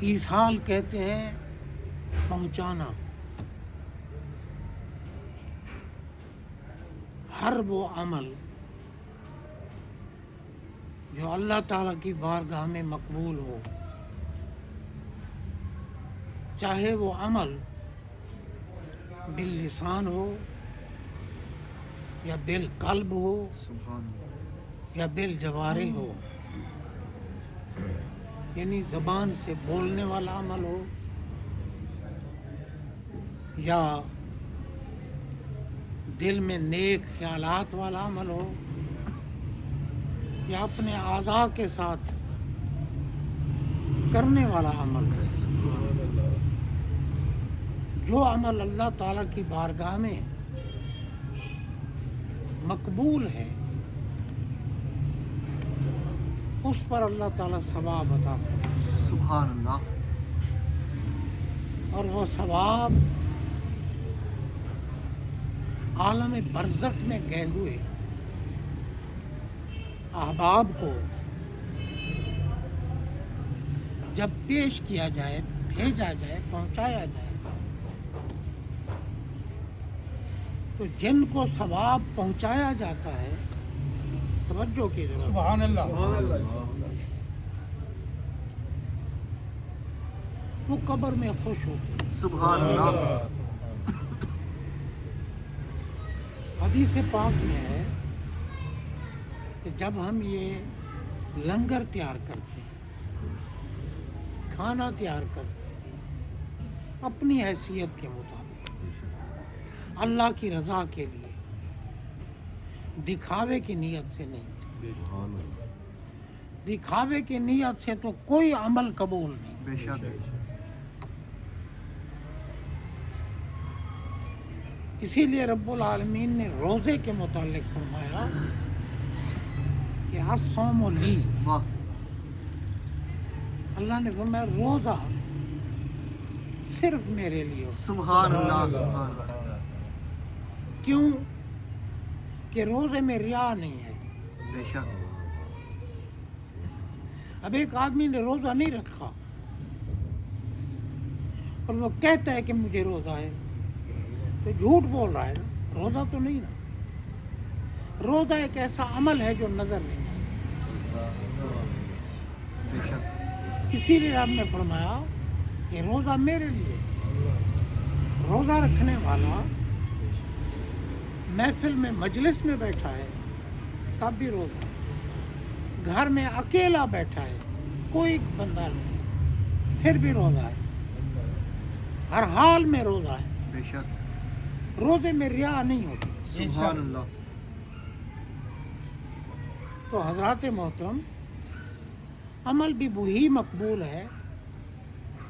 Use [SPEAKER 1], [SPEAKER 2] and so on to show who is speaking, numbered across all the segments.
[SPEAKER 1] ایصال کہتے ہیں پہنچانا. ہر وہ عمل جو اللہ تعالیٰ کی بارگاہ میں مقبول ہو، چاہے وہ عمل باللسان ہو یا بالقلب ہو یا بالجوارح ہو، یعنی زبان سے بولنے والا عمل ہو یا دل میں نیک خیالات والا عمل ہو یا اپنے اعضاء کے ساتھ کرنے والا عمل ہو. جو عمل اللہ تعالیٰ کی بارگاہ میں مقبول ہے اس پر اللہ تعالیٰ ثواب عطا کرتا ہے.
[SPEAKER 2] سبحان اللہ.
[SPEAKER 1] اور وہ ثواب عالم برزخ میں گئے ہوئے احباب کو جب پیش کیا جائے، بھیجا جائے، پہنچایا جائے، تو جن کو ثواب پہنچایا جاتا ہے، توجہ کی ضرورت.
[SPEAKER 3] سبحان اللہ.
[SPEAKER 1] وہ قبر میں خوش ہوتے ہیں.
[SPEAKER 2] سبحان اللہ.
[SPEAKER 1] حدیث پاک میں ہے کہ جب ہم یہ لنگر تیار کرتے ہیں، کھانا تیار کرتے ہیں اپنی حیثیت کے مطابق، اللہ کی رضا کے لیے، دکھاوے کی نیت سے نہیں. دکھاوے کی نیت سے تو کوئی عمل قبول نہیں.
[SPEAKER 2] بے شک.
[SPEAKER 1] اسی لیے رب العالمین نے روزے کے متعلق فرمایا کہ الصوم لی.
[SPEAKER 2] واہ.
[SPEAKER 1] اللہ نے فرمایا روزہ صرف میرے لیے ہو.
[SPEAKER 2] سبحان اللہ. سبحان اللہ.
[SPEAKER 1] کیوں کہ روزے میں ریا نہیں ہے.
[SPEAKER 2] بے شک.
[SPEAKER 1] اب ایک آدمی نے روزہ نہیں رکھا اور وہ کہتا ہے کہ مجھے روزہ ہے، تو جھوٹ بول رہا ہے نا، روزہ تو نہیں نا. روزہ ایک ایسا عمل ہے جو نظر نہیں آتا.
[SPEAKER 2] بے شک.
[SPEAKER 1] اسی لیے آپ نے فرمایا کہ روزہ میرے لیے. روزہ رکھنے والا محفل میں مجلس میں بیٹھا ہے تب بھی روزہ، گھر میں اکیلا بیٹھا ہے کوئی بندہ نہیں پھر بھی روزہ ہے. ہر حال میں روزہ ہے.
[SPEAKER 2] بے شک.
[SPEAKER 1] روزے میں ریا نہیں ہوتی.
[SPEAKER 2] سبحان اللہ.
[SPEAKER 1] تو حضرات محترم، عمل بھی وہی مقبول ہے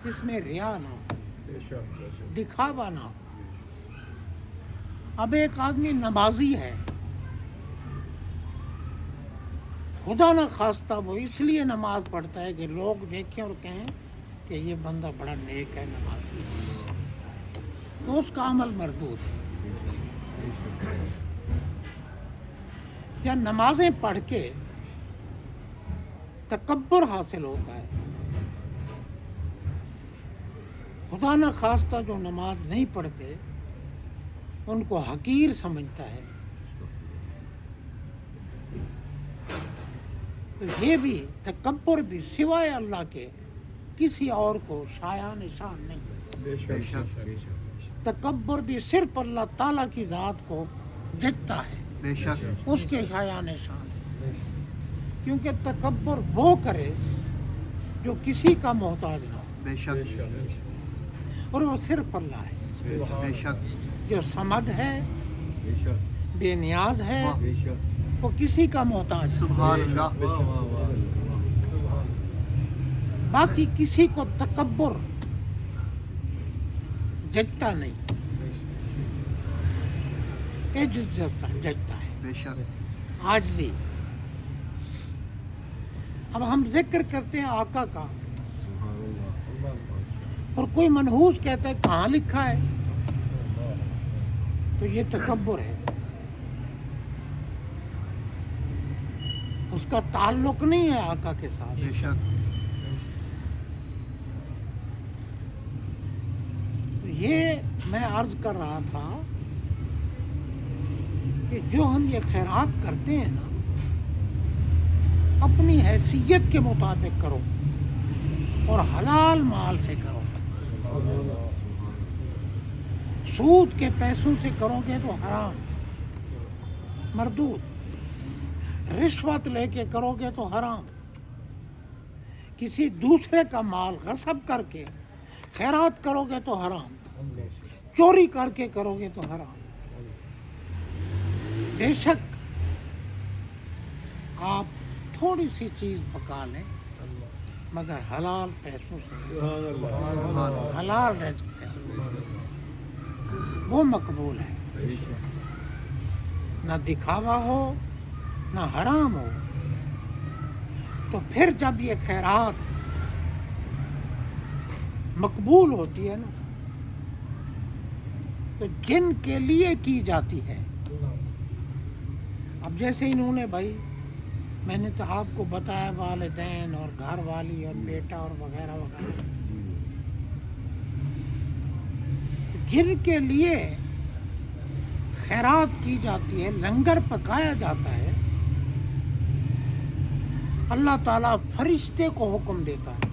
[SPEAKER 1] جس میں ریا نہ ہو، دکھاوا نہ ہو. اب ایک آدمی نمازی ہے، خدا نہ خواستہ وہ اس لیے نماز پڑھتا ہے کہ لوگ دیکھیں اور کہیں کہ یہ بندہ بڑا نیک ہے، نمازی ہے، تو اس کا عمل مردود ہے. یا نمازیں پڑھ کے تکبر حاصل ہوتا ہے. خدا نہ خواستہ جو نماز نہیں پڑھتے ان کو حقیر سمجھتا ہے. تو یہ بھی تکبر بھی سوائے اللہ کے کسی اور کو شایع نشان نہیں.
[SPEAKER 2] بے شک.
[SPEAKER 1] تکبر بھی صرف اللہ تعالیٰ کی ذات کو جچتا ہے،
[SPEAKER 2] بے شک.
[SPEAKER 1] اس کے شایع نشان ہے. کیونکہ تکبر وہ کرے جو کسی کا محتاج نہ ہو،
[SPEAKER 2] بے شک.
[SPEAKER 1] اور وہ صرف اللہ ہے
[SPEAKER 2] بے شک.
[SPEAKER 1] جو صمد ہے، بے نیاز ہے،
[SPEAKER 2] واہ.
[SPEAKER 1] وہ کسی کا محتاج ہے.
[SPEAKER 2] سبحان اللہ.
[SPEAKER 1] باقی کسی کو تکبر جچتا نہیں، عجز جچتا ہے،
[SPEAKER 2] بے شک.
[SPEAKER 1] عاجزی. اب ہم ذکر کرتے ہیں آقا کا اور کوئی منحوس کہتا ہے کہاں لکھا ہے، تو یہ تکبر ہے. اس کا تعلق نہیں ہے آقا کے ساتھ.
[SPEAKER 2] بے شک.
[SPEAKER 1] میں عرض کر رہا تھا کہ جو ہم یہ خیرات کرتے ہیں نا اپنی حیثیت کے مطابق کرو اور حلال مال سے کرو. سود کے پیسوں سے کرو گے تو حرام مردود. رشوت لے کے کرو گے تو حرام. کسی دوسرے کا مال غصب کر کے خیرات کرو گے تو حرام. چوری کر کے کرو گے تو حرام. بے شک آپ تھوڑی سی چیز پکا لیں مگر حلال پیسوں سے حلال رزق سے وہ مقبول ہے. نہ دکھاوا ہو نہ حرام ہو. تو پھر جب یہ خیرات مقبول ہوتی ہے نا تو جن کے لیے کی جاتی ہے. اب جیسے انہوں نے بھائی میں نے تو آپ کو بتایا والدین اور گھر والی اور بیٹا اور وغیرہ وغیرہ جن کے لیے خیرات کی جاتی ہے لنگر پکایا جاتا ہے اللہ تعالیٰ فرشتے کو حکم دیتا ہے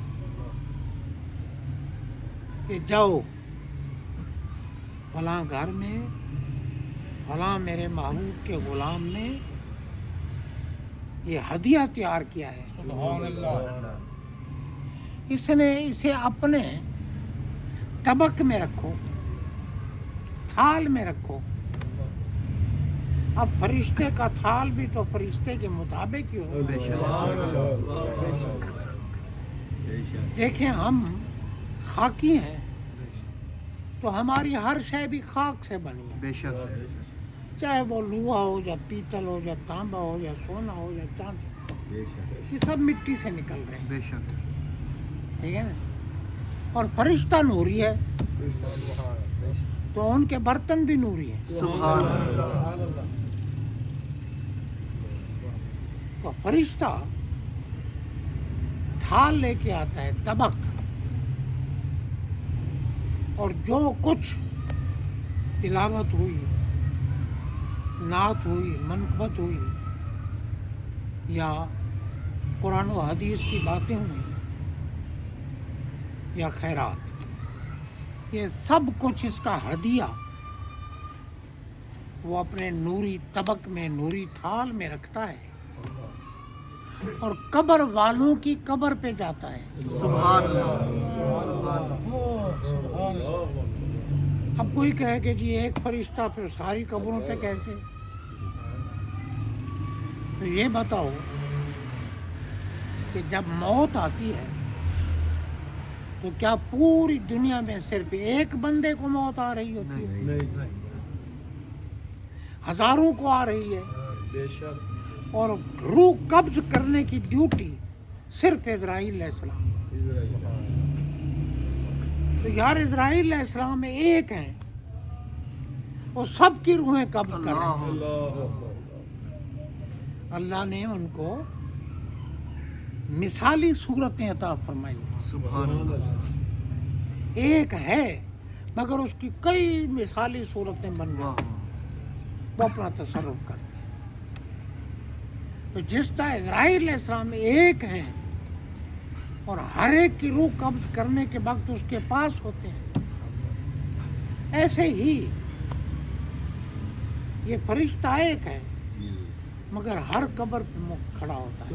[SPEAKER 1] کہ جاؤ فلاں گھر میں فلاں میرے محبوب کے غلام نے یہ ہدیہ تیار کیا ہے. اس نے اسے اپنے طبق میں رکھو تھال میں رکھو. اب فرشتے کا تھال بھی تو فرشتے کے مطابق ہی ہو. دیکھیں ہم خاکی ہیں تو ہماری ہر شے بھی خاک سے بنی ہے. چاہے وہ لوہا ہو یا پیتل ہو یا تانبا ہو یا سونا ہو یا چاندی یہ سب مٹی سے نکل رہے ہیں. ٹھیک ہے نا. اور فرشتہ نوری ہے تو ان کے برتن بھی نوری ہیں. تو فرشتہ تھال لے کے آتا ہے طبق اور جو کچھ تلاوت ہوئی نعت ہوئی منقبت ہوئی یا قرآن و حدیث کی باتیں ہوئی یا خیرات یہ سب کچھ اس کا ہدیہ وہ اپنے نوری طبق میں نوری تھال میں رکھتا ہے اور قبر والوں کی قبر پہ جاتا ہے. اب کوئی کہے کہ جی ایک فرشتہ پھر ساری قبروں پہ کیسے؟ تو یہ بتاؤ کہ جب موت آتی ہے تو کیا پوری دنیا میں صرف ایک بندے کو موت آ رہی ہوتی ہے؟ ہزاروں کو آ رہی ہے. اور روح قبض کرنے کی ڈیوٹی صرف اسرائیل علیہ السلام. تو یار اسرائیل علیہ السلام میں ایک ہیں وہ سب کی روحیں قبض کر رہے ہیں. اللہ نے ان کو مثالی صورتیں عطا فرمائی. ایک ہے مگر اس کی کئی مثالی صورتیں بن گئی وہ اپنا تصرف کرتے. تو جس طرح اسرائیل علیہ السلام میں ایک ہیں اور ہر ایک کی روح قبض کرنے کے وقت اس کے پاس ہوتے ہیں ایسے ہی یہ فرشتہ ایک ہے مگر ہر قبر پہ کھڑا ہوتا ہے.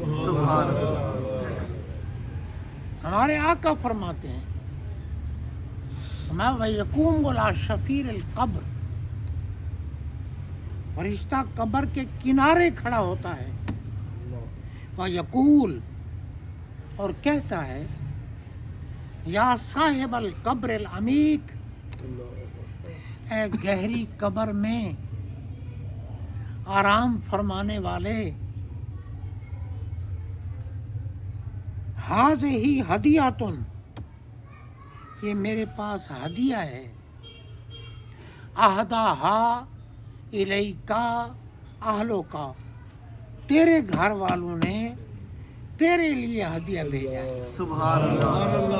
[SPEAKER 1] ہمارے آقا فرماتے ہیں وَيَقُومُ عَلَى شَفِيرِ الْقَبْرِ فرشتہ قبر کے کنارے کھڑا ہوتا ہے. وَيَقُول اور کہتا ہے یا صاحب القبر العمیق اے گہری قبر میں آرام فرمانے والے ہذہ ہدیۃ یہ میرے پاس ہدیہ ہے اہداہا الیکا اہلوکا تیرے گھر والوں نے تیرے لیے ہدیہ بھیجا ہے.
[SPEAKER 2] سبحان اللہ.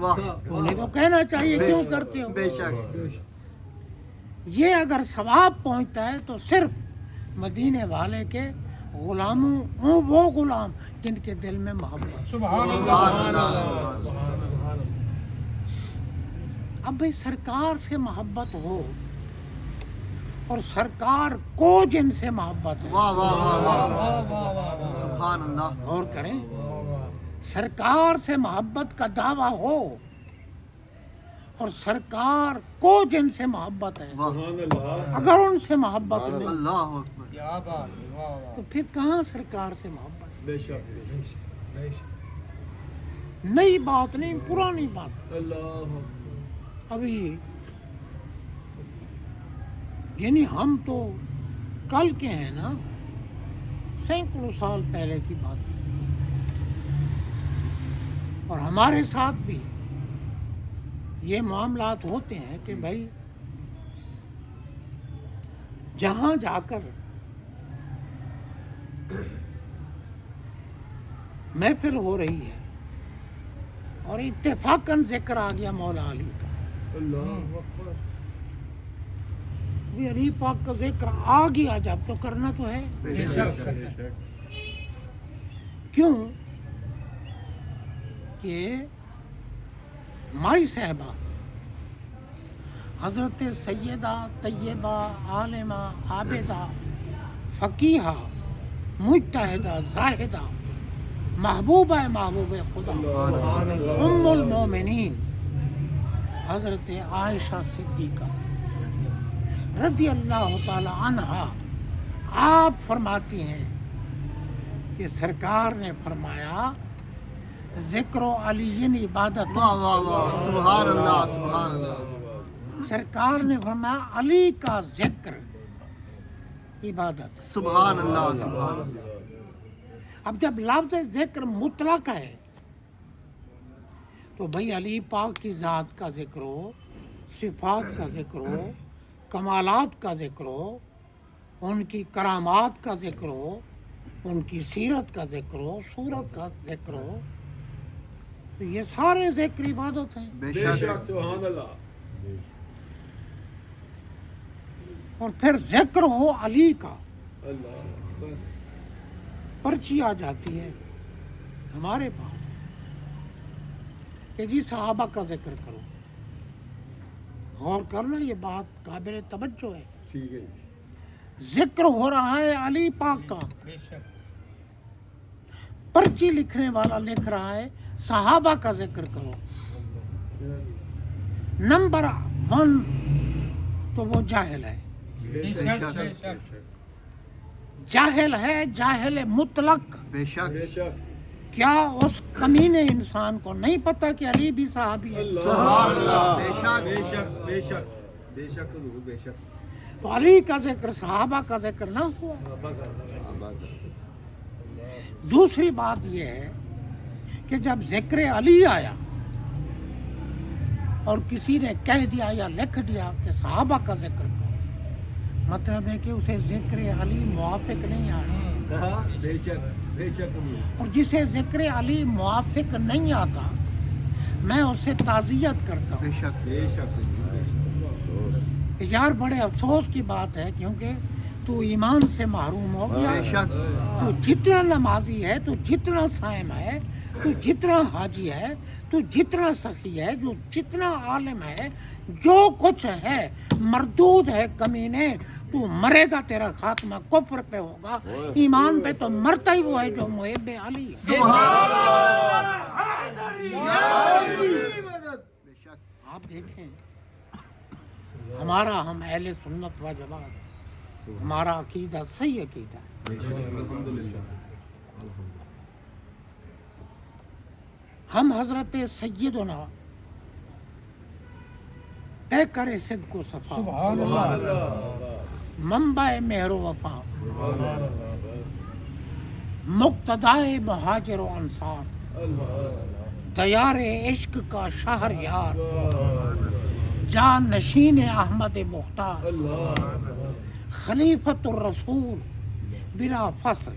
[SPEAKER 2] واہ
[SPEAKER 1] انہیں تو کہنا چاہیے کیوں کرتے ہو.
[SPEAKER 2] بے شک
[SPEAKER 1] یہ اگر ثواب پہنچتا ہے تو صرف مدینے والے کے غلاموں وہ غلام جن کے دل میں محبت.
[SPEAKER 2] سبحان اللہ سبحان اللہ
[SPEAKER 1] اب بھائی سرکار سے محبت ہو اور سرکار کو جن سے محبت ہے.
[SPEAKER 2] واہ واہ واہ واہ سبحان اللہ
[SPEAKER 1] غور کریں, سرکار سے محبت کا دعویٰ ہو اور سرکار کو جن سے محبت ہے,
[SPEAKER 2] واہ
[SPEAKER 1] اگر ان سے محبت نہیں
[SPEAKER 2] اللہ اکبر
[SPEAKER 1] تو پھر کہاں سرکار سے محبت.
[SPEAKER 3] بے شک بے شک
[SPEAKER 1] نئی بات نہیں, پرانی بات.
[SPEAKER 3] اللہ
[SPEAKER 1] ابھی یعنی ہم تو کل کے ہیں نا, سینکڑوں سال پہلے کی بات ہے. اور ہمارے ساتھ بھی یہ معاملات ہوتے ہیں کہ بھائی جہاں جا کر محفل ہو رہی ہے اور اتفاقاً ذکر آ گیا مولا علی کا,
[SPEAKER 3] اللہ اکبر
[SPEAKER 1] بھی علی پاک کا ذکر آ گیا جب تو کرنا تو ہے.
[SPEAKER 2] بے شک
[SPEAKER 1] کیوں کہ مائی صاحبہ حضرت سیدہ طیبہ عالمہ عابدہ فقیہہ مجتہدہ زاہدہ محبوبہ محبوب خدا ام المومنین حضرت عائشہ صدیقہ رضی اللہ تعالی عنہا آپ فرماتی ہیں کہ سرکار نے فرمایا ذکر و علی عبادت.
[SPEAKER 2] واہ واہ واہ سبحان اللہ سبحان اللہ
[SPEAKER 1] سرکار نے فرمایا علی کا ذکر عبادت.
[SPEAKER 2] سبحان اللہ سبحان اللہ
[SPEAKER 1] اب جب لفظ ذکر مطلق ہے تو بھائی علی پاک کی ذات کا ذکر ہو, صفات کا ذکر ہو, کمالات کا ذکر ہو, ان کی کرامات کا ذکر ہو, ان کی سیرت کا ذکر ہو, صورت کا ذکر ہو, تو یہ سارے ذکر عبادت ہیں.
[SPEAKER 2] بے
[SPEAKER 3] بے
[SPEAKER 2] شک
[SPEAKER 3] شک سبحان اللہ
[SPEAKER 1] اور پھر ذکر ہو علی کا,
[SPEAKER 3] اللہ اکبر
[SPEAKER 1] پرچی آ جاتی ہے ہمارے پاس کہ جی صحابہ کا ذکر کرو. غور کرنا, یہ بات قابل توجہ ہے.
[SPEAKER 3] ٹھیک ہے
[SPEAKER 1] ذکر ہو رہا ہے علی پاک کا, پرچی لکھنے والا لکھ رہا ہے صحابہ کا ذکر کرو. نمبر 1 تو وہ جاہل ہے,
[SPEAKER 2] بے شک
[SPEAKER 1] جاہل ہے, جاہل مطلق.
[SPEAKER 2] بے شک
[SPEAKER 3] بے شک
[SPEAKER 1] کیا اس کمینے انسان کو نہیں پتا کہ علی بھی صحابی ہے؟
[SPEAKER 2] سبحان اللہ بے شک
[SPEAKER 3] بے شک بے شک بے شک بے شک
[SPEAKER 1] تو علی کا ذکر صحابہ کا ذکر نہ ہوا. دوسری بات یہ ہے کہ جب ذکر علی آیا اور کسی نے کہہ دیا یا لکھ دیا کہ صحابہ کا ذکر کرو, مطلب ہے کہ اسے ذکر علی موافق نہیں آیا.
[SPEAKER 3] بے شک
[SPEAKER 1] اور جسے ذکر علی موافق نہیں آتا میں اسے تعزیت کرتا ہوں
[SPEAKER 2] بے شک
[SPEAKER 3] بے شک
[SPEAKER 1] کہ یار بڑے افسوس کی بات ہے, کیونکہ تو ایمان سے محروم ہو گیا.
[SPEAKER 2] بے شک
[SPEAKER 1] تو جتنا نمازی ہے, تو جتنا صائم ہے, تو جتنا حاجی ہے, تو جتنا سخی ہے, جو جتنا عالم ہے, جو کچھ ہے مردود ہے کمینے. تو مرے گا, تیرا خاتمہ کفر پہ ہوگا, ایمان پہ تو مرتا ہی وہ ہے جو محب علی.
[SPEAKER 2] سبحان اللہ بے شک
[SPEAKER 1] آپ دیکھیں ہمارا, ہم اہل سنت و جماعت, ہمارا عقیدہ صحیح عقیدہ ہے. ہم حضرت سیدنا پیکر صدق و صفا, منبع مہر و وفا, مقتدائے مہاجر و انصار, دیار عشق کا شہر یار, جان نشین احمد مختار, خلیفۃ الرسول بلا فصل,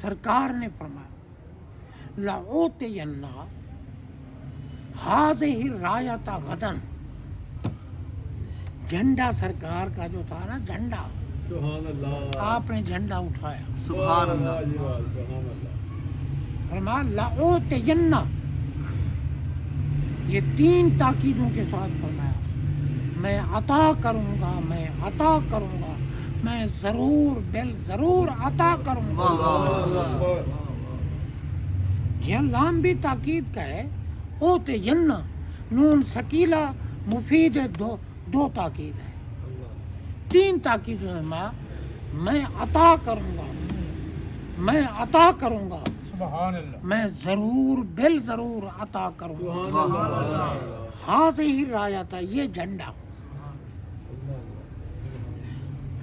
[SPEAKER 1] سرکار نے فرمایا لَأُوتِيَنَّ هَذِهِ الرَّایَةَ غَدًا، جھنڈا سرکار کا جو تھا نا جھنڈا،
[SPEAKER 3] سبحان اللہ
[SPEAKER 1] آپ نے جھنڈا اٹھایا،
[SPEAKER 2] سبحان اللہ
[SPEAKER 3] سبحان اللہ
[SPEAKER 1] فرمایا لَأُوتِيَنَّ، یہ 3 تاکیدوں کے ساتھ فرمایا میں عطا کروں گا، میں عطا کروں گا، میں ضرور ضرور عطا کروں گا۔ یہ لام بھی تاکید کا ہے، اوتین نون سکیلا مفید دو تاکید ہے، 3 تاکید میں عطا کروں گا، میں عطا کروں گا،
[SPEAKER 3] سبحان اللہ
[SPEAKER 1] میں ضرور ضرور عطا کروں گا۔ ہاذہ الرایۃ، یہ جھنڈا،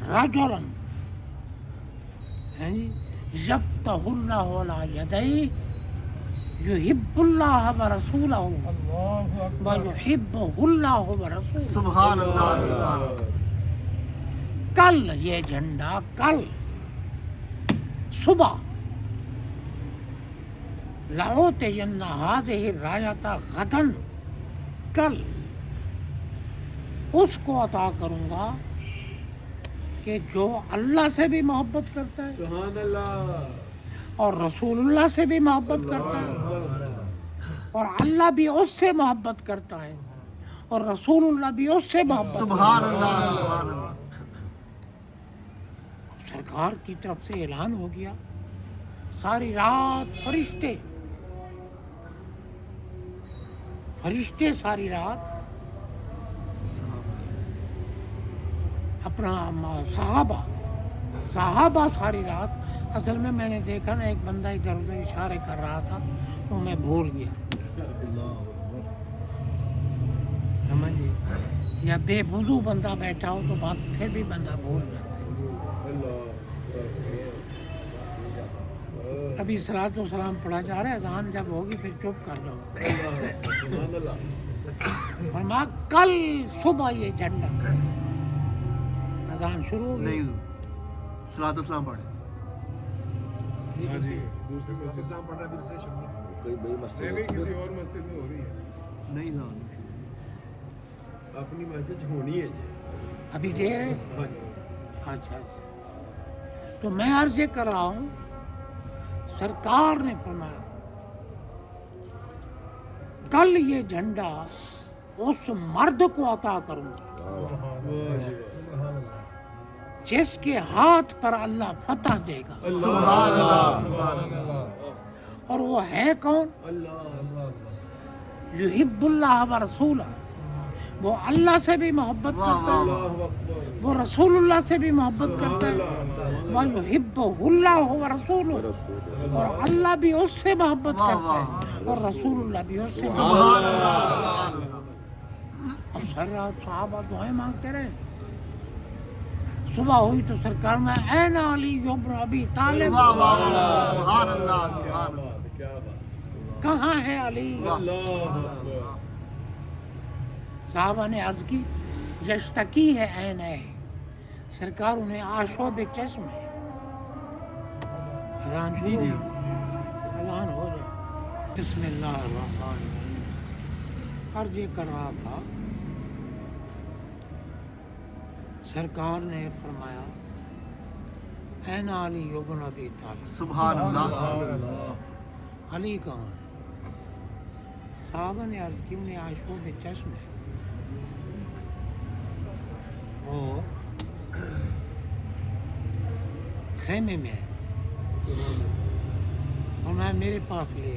[SPEAKER 1] رجلن یفتح اللہ علی یدیہ یحب اللہ ورسولہ ویحبہ اللہ ورسولہ۔
[SPEAKER 2] سبحان اللہ سبحان اللہ
[SPEAKER 1] کل یہ جھنڈا، کل صبح لَأُوتِيَنَّ هَذِهِ الرَّایَةَ غَدًا، کل اس کو عطا کروں گا کہ جو اللہ سے بھی محبت کرتا ہے
[SPEAKER 3] سبحان اللہ
[SPEAKER 1] اور رسول اللہ سے بھی محبت کرتا ہے اور اللہ بھی اس سے محبت کرتا ہے اور رسول اللہ بھی اس سے محبت کرتا
[SPEAKER 2] سبحان اللہ سبحان اللہ
[SPEAKER 1] ہے۔ سرکار کی طرف سے اعلان ہو گیا، ساری رات فرشتے ساری رات اپنا صحابہ ساری رات، اصل میں نے دیکھا نا ایک بندہ ادھر ادھر اشارے کر رہا تھا تو میں بھول گیا، سمجھے، یا بے وضو بندہ بیٹھا ہو تو بات پھر بھی بندہ بھول جاتا ہے۔ ابھی صلاۃ و سلام پڑھا جا رہا ہے، اذان جب ہوگی پھر چپ کر جاؤ۔ فرمایا کل صبح یہ جھنڈا، اذان شروع ہوگی،
[SPEAKER 2] نہیں صلاۃ و سلام پڑھیں
[SPEAKER 3] دوسرے اسلام پڑھ رہا ہے دوسرے شبد
[SPEAKER 4] کوئی بڑی مسجد
[SPEAKER 3] نہیں کسی اور مسجد میں ہو رہی ہے،
[SPEAKER 2] نہیں ہاں
[SPEAKER 3] اپنی مسجد ہونی ہے جی۔
[SPEAKER 1] ابھی دیر ہے۔
[SPEAKER 3] ہاں جی
[SPEAKER 1] اچھا تو میں عرض یہ کر رہا ہوں، سرکار نے فرمایا کل یہ جھنڈا اس مرد کو عطا کروں گا جس کے ہاتھ پر اللہ فتح دے گا،
[SPEAKER 2] سبحان اللہ سبحان اللہ
[SPEAKER 1] اور وہ ہے کون؟ یحب اللہ ورسولہ، وہ اللہ سے بھی محبت کرتا ہے، وہ رسول اللہ سے بھی محبت کرتا ہے، وَيُحِبُّهُ اللَّهُ وَرَسُولُهُ، اور اللہ بھی اس سے محبت کرتا ہے اور رسول اللہ بھی اس سے محبت
[SPEAKER 2] سبحان اللہ سبحان اللہ
[SPEAKER 1] اب سر رات صحابہ دعائیں مانگتے رہے، صبح ہوئی تو سرکار میں این علی ابن ابی طالب،
[SPEAKER 2] واہ واہ واہ سبحان اللہ سبحان اللہ
[SPEAKER 3] کیا بات،
[SPEAKER 1] کہاں ہے علی؟
[SPEAKER 3] اللہ اکبر،
[SPEAKER 1] صحابہ نے عرض کی یشتکی ہے عین ہے، سرکار انہیں آشوب چشم ہے، اذان شروع ہوئی، اذان ہو جائے، بسم اللہ الرحمن الرحیم۔ عرض یہ کر رہا تھا، سرکار نے فرمایا این علی ابن ابی طالب،
[SPEAKER 2] سبحان اللہ
[SPEAKER 1] علی کہاں ہے؟ صحابہ نے عرض کی انہیں آشوب چشم ہے، وہ خیمے میں ہے، اور میں میرے پاس لے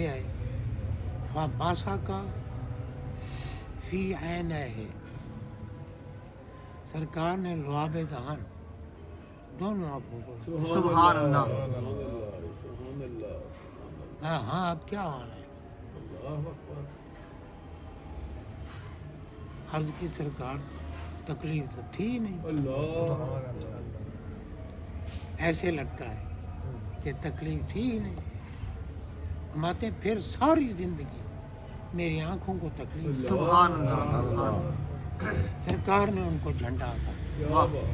[SPEAKER 1] آئے، باسا کا فی عین ہے، سرکار نے لعاب دہن دونوں آنکھوں کو،
[SPEAKER 2] سبحان اللہ
[SPEAKER 3] سبحان اللہ،
[SPEAKER 1] ہاں اب کیا حال ہے؟
[SPEAKER 3] اللہ اکبر،
[SPEAKER 1] عرض کی سرکار تکلیف تو تھی نہیں،
[SPEAKER 3] اللہ
[SPEAKER 1] ایسے لگتا ہے کہ تکلیف تھی ہی نہیں، ہمارے پھر ساری زندگی میری آنکھوں کو تکلیف،
[SPEAKER 2] سبحان اللہ سبحان اللہ
[SPEAKER 1] سرکار نے ان کو جھنڈا تھا،
[SPEAKER 3] کیا
[SPEAKER 2] واہ
[SPEAKER 3] بات،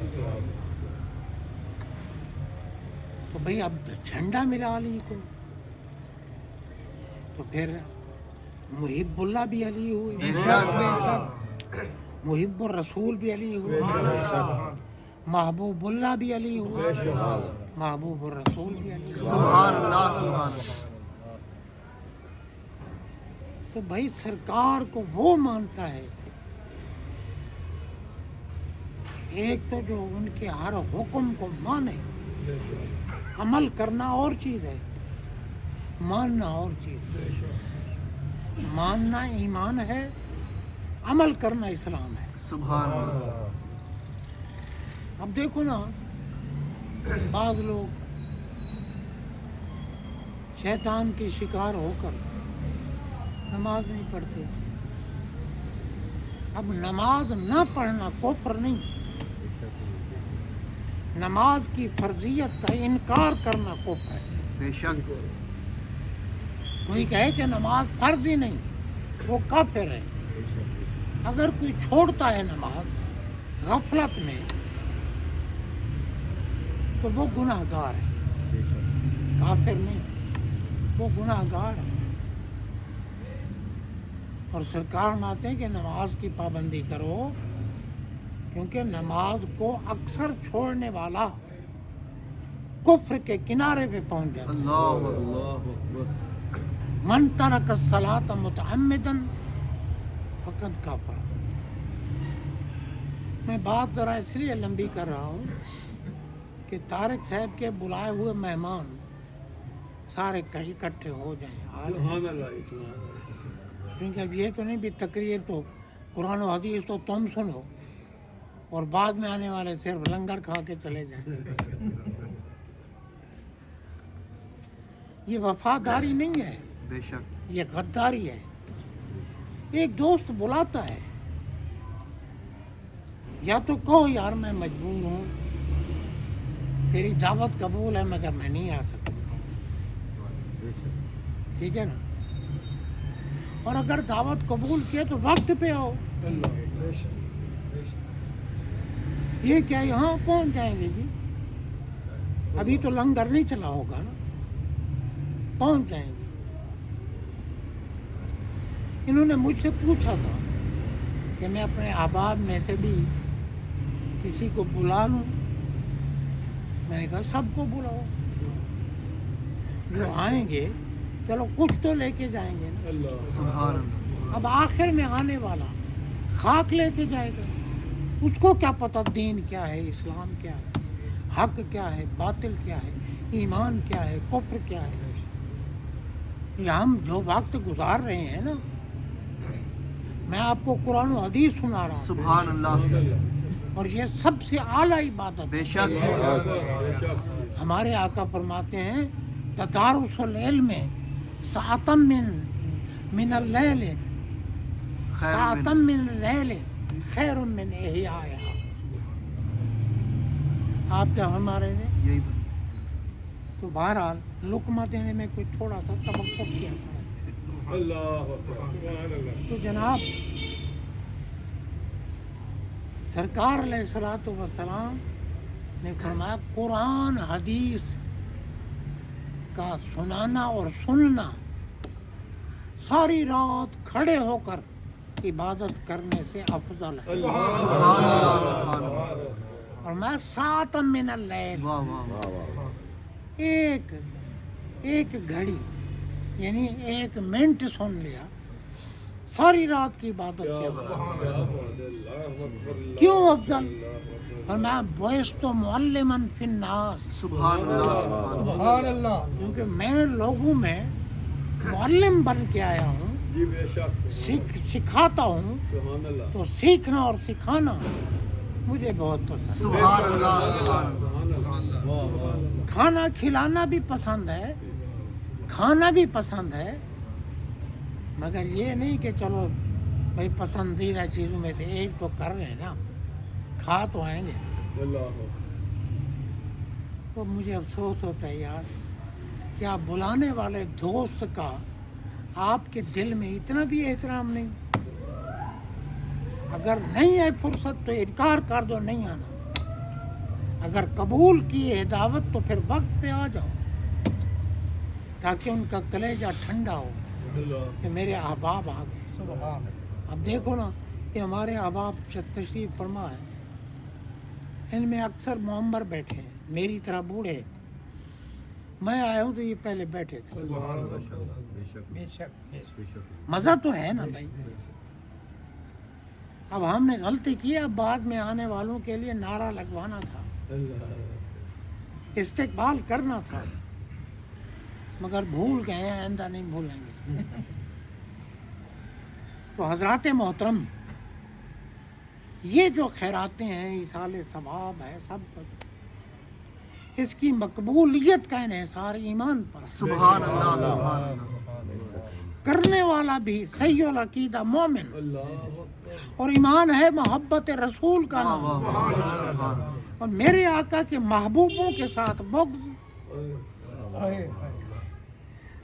[SPEAKER 1] تو بھئی اب جھنڈا ملا علی کو، تو پھر محب اللہ بھی علی ہوئے،
[SPEAKER 2] بے شک
[SPEAKER 1] محب الرسول بھی علی ہوئے، محبوب اللہ بھی علی ہوئے، محبوب الرسول بھی علی ہوئے۔
[SPEAKER 2] سبحان اللہ سبحان اللہ۔
[SPEAKER 1] تو بھائی سرکار کو وہ مانتا ہے، ایک تو جو ان کے ہر حکم کو مانے، عمل کرنا اور چیز ہے، ماننا اور چیز ہے۔ ماننا ایمان ہے، عمل کرنا اسلام ہے۔
[SPEAKER 2] سبحان اللہ۔
[SPEAKER 1] اب دیکھو نا، بعض لوگ شیطان کے شکار ہو کر نماز نہیں پڑھتے۔ اب نماز نہ پڑھنا کفر نہیں، نماز کی فرضیت کا انکار کرنا کفر ہے۔
[SPEAKER 2] بے شک
[SPEAKER 1] کوئی کہے کہ نماز فرض ہی نہیں، وہ کافر ہے۔ اگر کوئی چھوڑتا ہے نماز غفلت میں تو وہ گناہ گار ہے، کافر نہیں، وہ گناہ گار ہے۔ اور سرکار مانتے ہیں کہ نماز کی پابندی کرو، کیونکہ نماز کو اکثر چھوڑنے والا کفر کے کنارے پہ پہنچ جاتا ہے۔
[SPEAKER 2] اللہ
[SPEAKER 3] اللہ اکبر۔
[SPEAKER 1] من ترک الصلاۃ متعمدا فقد کفر۔ میں بات ذرا اس لیے لمبی کر رہا ہوں کہ طارق صاحب کے بلائے ہوئے مہمان سارے کہیں اکٹھے ہو جائیں،
[SPEAKER 3] سبحان اللہ سبحان اللہ۔
[SPEAKER 1] کیونکہ اب یہ تو نہیں بھی تقریر تو قرآن و حدیث تو تم سنو اور بعد میں آنے والے صرف لنگر کھا کے چلے جائیں۔ یہ وفاداری نہیں ہے،
[SPEAKER 2] بے شک
[SPEAKER 1] یہ غداری ہے۔ ایک دوست بلاتا ہے، یا تو کہو یار میں مجبور ہوں، تیری دعوت قبول ہے مگر میں نہیں آ سکتا، ٹھیک ہے نا؟ اور اگر دعوت قبول کیے تو وقت پہ آؤ۔ یہ کیا یہاں پہنچ جائیں گے جی؟ ابھی تو لنگر نہیں چلا ہوگا نا، پہنچ جائیں گے۔ انہوں نے مجھ سے پوچھا تھا کہ میں اپنے احباب میں سے بھی کسی کو بلا لوں، میں نے کہا سب کو بلاؤ، جو آئیں گے چلو کچھ تو لے کے جائیں گے نا۔
[SPEAKER 3] اللہ
[SPEAKER 2] سبحان اللہ۔
[SPEAKER 1] اب آخر میں آنے والا خاک لے کے جائے گا، اس کو کیا پتہ دین کیا ہے، اسلام کیا ہے، حق کیا ہے، باطل کیا ہے، ایمان کیا ہے، کفر کیا ہے۔ یہ ہم جو وقت گزار رہے ہیں نا، میں آپ کو قرآن و حدیث سنا رہا ہوں،
[SPEAKER 2] سبحان اللہ۔
[SPEAKER 1] اور یہ سب سے اعلیٰ عبادت
[SPEAKER 2] بے
[SPEAKER 1] ہے۔
[SPEAKER 2] شک
[SPEAKER 3] بے شک۔
[SPEAKER 1] ہمارے آقا فرماتے ہیں تدارس العلم ساعتم من اللیل، ساعتم من اللیل خیر من احیائها۔ آپ کیا ہمارے نے
[SPEAKER 2] یہی
[SPEAKER 1] تو بہرحال لقمہ دینے میں کوئی تھوڑا سا توقع کیا تھا۔
[SPEAKER 3] اللہ اکبر۔
[SPEAKER 1] تو جناب سرکار علیہ الصلوۃ والسلام نے فرمایا قرآن حدیث کا سنانا اور سننا ساری رات کھڑے ہو کر عبادت کرنے سے افضل ہے۔
[SPEAKER 2] سبحان اللہ سبحان اللہ۔
[SPEAKER 1] اور میں سات من اللیل،
[SPEAKER 2] واہ واہ واہ۔
[SPEAKER 1] ایک گھڑی یعنی 1 منٹ سن لیا، ساری رات کی عبادت سے کیوں افضل؟ فرمایا بعثت معلما فی الناس،
[SPEAKER 2] سبحان اللہ سبحان اللہ۔
[SPEAKER 1] کیونکہ میں لوگوں میں معلم بن کے آیا ہوں،
[SPEAKER 3] جی بے شک۔
[SPEAKER 1] سکھاتا ہوں،
[SPEAKER 3] سبحان اللہ۔
[SPEAKER 1] تو سیکھنا اور سکھانا مجھے بہت پسند ہے۔
[SPEAKER 2] سبحان اللہ سبحان اللہ۔
[SPEAKER 3] سبحان اللہ۔ واہ واہ۔
[SPEAKER 1] کھانا کھلانا بھی پسند ہے، کھانا بھی پسند ہے، مگر یہ نہیں کہ چلو بھائی پسندیدہ چیزوں میں سے ایک تو کر رہے ہیں نا، کھا تو آئیں گے۔
[SPEAKER 3] اللہ
[SPEAKER 1] تو مجھے افسوس ہوتا ہے یار، کیا بلانے والے دوست کا آپ کے دل میں اتنا بھی احترام نہیں؟ اگر نہیں ہے فرصت تو انکار کر دو، نہیں آنا۔ اگر قبول کی ہے دعوت تو پھر وقت پہ آ جاؤ تاکہ ان کا کلیجہ ٹھنڈا ہو کہ میرے احباب آ گئے. اب دیکھو نا کہ ہمارے احباب تشریف فرما ہے, ان میں اکثر معمر بیٹھے ہیں میری طرح بوڑھے. میں آیا ہوں تو یہ پہلے بیٹھے تھے. مزہ تو ہے نا بھائی. اب ہم نے غلطی کی, اب بعد میں آنے والوں کے لیے نعرہ لگوانا تھا, استقبال کرنا تھا, مگر بھول گئے ہیں, آئندہ نہیں بھولیں گے. تو حضرات محترم, یہ جو خیراتیں ہیں, ایصال ثواب ہے, سب اس کی مقبولیت کا انحصار ایمان پر.
[SPEAKER 2] سبحان اللہ سبحان اللہ.
[SPEAKER 1] کرنے والا بھی صحیح العقیدہ مومن, اور ایمان ہے محبت رسول کا نام, اور میرے آقا کے محبوبوں کے ساتھ بغض.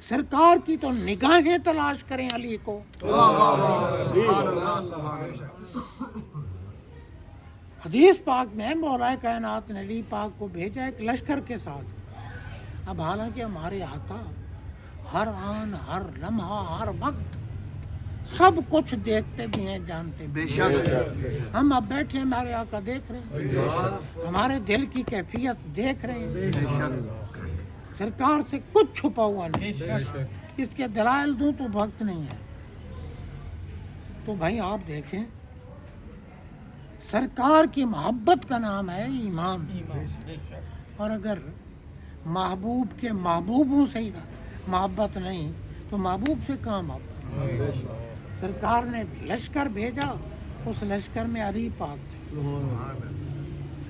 [SPEAKER 1] سرکار کی تو نگاہیں تلاش کریں علی کو.
[SPEAKER 2] سبحان اللہ سبحان اللہ.
[SPEAKER 1] حدیث پاک میں مولا کائنات نے علی پاک کو بھیجا ایک لشکر کے ساتھ. اب حالانکہ ہمارے آقا ہر آن, ہر لمحہ, ہر وقت سب کچھ دیکھتے بھی ہیں, جانتے بھی
[SPEAKER 2] بے
[SPEAKER 1] ہیں.
[SPEAKER 2] شک
[SPEAKER 1] ہم اب بیٹھے ہیں, ہمارے آقا دیکھ رہے ہیں, ہمارے دل کی کیفیت دیکھ رہے ہیں.
[SPEAKER 2] بے شک.
[SPEAKER 1] سرکار سے کچھ چھپا ہوا نہیں. اس کے دلائل دوں تو وقت نہیں ہے. تو بھائی آپ دیکھیں, سرکار کی محبت کا نام ہے ایمان. اور اگر محبوب کے محبوبوں سے ہی محبت نہیں تو محبوب سے کہاں محبت. سرکار نے لشکر بھیجا, اس لشکر میں علی پاک تھے.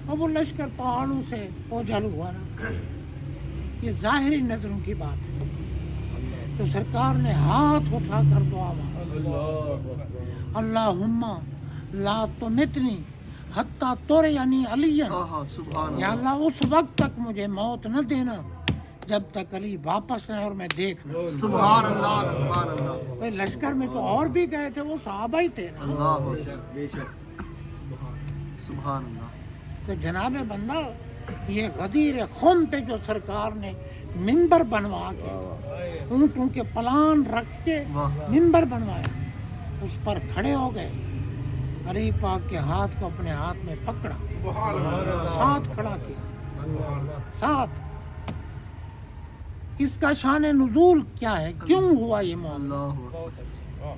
[SPEAKER 1] اب وہ لشکر پہاڑوں سے اوجھل ہوا نا, یہ ظاہری نظروں کی بات ہے. تو سرکار نے ہاتھ اٹھا کر دعا مانگی, اللہم لا تمتنی حتی ترینی علی.
[SPEAKER 2] سبحان
[SPEAKER 1] یا اللہ اس وقت تک مجھے موت نہ دینا جب تک علی واپس نہ اور میں دیکھنا.
[SPEAKER 2] سبحان اللہ سبحان اللہ.
[SPEAKER 1] بھائی لشکر میں تو اور بھی گئے تھے, وہ صحابہ ہی تھے نا.
[SPEAKER 2] اللہ بے شک. سبحان اللہ.
[SPEAKER 1] تو جناب بندہ, یہ غدیر خم پہ جو سرکار نے منبر بنوا کے, اونٹوں کے پلان رکھ کے منبر بنوایا, اس پر کھڑے ہو گئے. علی پاک کے ہاتھ کو اپنے ہاتھ میں پکڑا, ساتھ کھڑا کیا, ساتھ. اس کا شان نزول کیا ہے, کیوں ہوا یہ معاملہ؟
[SPEAKER 2] اللہ.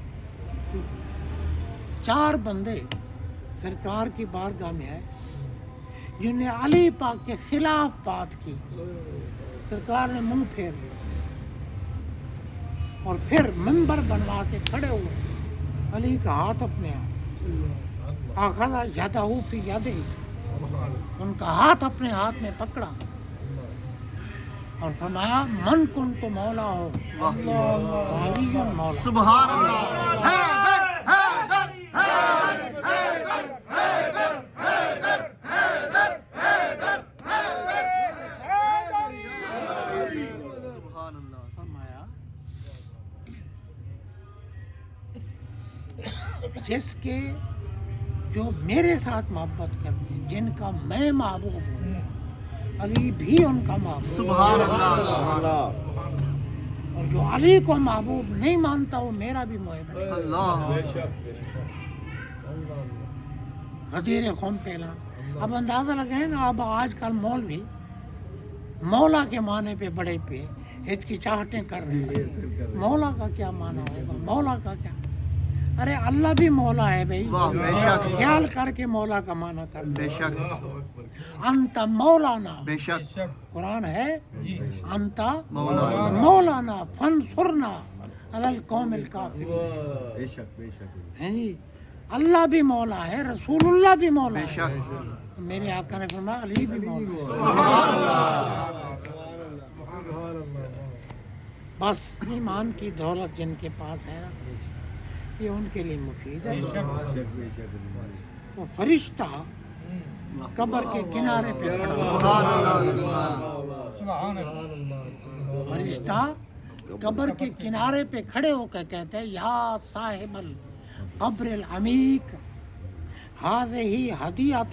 [SPEAKER 1] 4 بندے سرکار کی بارگاہ میں آئے جنہوں نے علی پاک کے خلاف بات کی. سرکار نے منہ پھیر لیا اور پھر منبر بنوا کے کھڑے ہوئے. علی کا ہاتھ اپنے آپ, آخذ یدہ فی یدہ, ان کا ہاتھ اپنے ہاتھ میں پکڑا اور فرمایا من کنت مولا ہو علی مولا.
[SPEAKER 2] سبحان اللہ. حیدر حیدر حیدر حیدر حیدر حیدر حیدر حیدر حیدر. سبحان اللہ.
[SPEAKER 1] فرمایا جس کے جو میرے ساتھ محبت کرتے ہیں, جن کا میں محبوب ہوں, علی بھی ان کا محبوب.
[SPEAKER 2] سبحان اللہ سبحان اللہ.
[SPEAKER 1] اور جو علی کو محبوب نہیں مانتا وہ میرا بھی محب ہے.
[SPEAKER 2] اللہ.
[SPEAKER 1] غدیر قوم پہلا. اب اندازہ لگائیں نا, اب آج کل مولوی مولا کے معنی پہ بڑے پہ ہچکچاہٹیں کر رہے ہیں. مولا کا کیا معنی ہوگا, مولا کا کیا؟ ارے اللہ بھی مولا ہے بھائی,
[SPEAKER 2] واہ بے شک.
[SPEAKER 1] خیال کر کے مولا کا معنی کر.
[SPEAKER 2] بے شک
[SPEAKER 1] انت مولانا,
[SPEAKER 2] بے شک.
[SPEAKER 1] قرآن ہے انت
[SPEAKER 2] مولانا.
[SPEAKER 1] مولانا فانصرنا علی القوم الکافرین.
[SPEAKER 2] بے شک بے شک.
[SPEAKER 1] ہیں جی, اللہ بھی مولا ہے, رسول اللہ بھی مولا
[SPEAKER 2] بے
[SPEAKER 1] ہے.
[SPEAKER 2] شک.
[SPEAKER 1] میرے آقا نے فرمایا علی بھی مولا ہے.
[SPEAKER 2] سبحان اللہ.
[SPEAKER 1] بس ایمان کی دولت جن کے پاس ہے نا, یہ ان کے لیے مفید ہے. تو فرشتہ قبر کے کنارے پہ کھڑا,
[SPEAKER 2] سبحان اللہ.
[SPEAKER 1] فرشتہ قبر کے کنارے پہ کھڑے ہو کے کہتے ہیں یا صاحب القبر العمیق هذه هدیۃ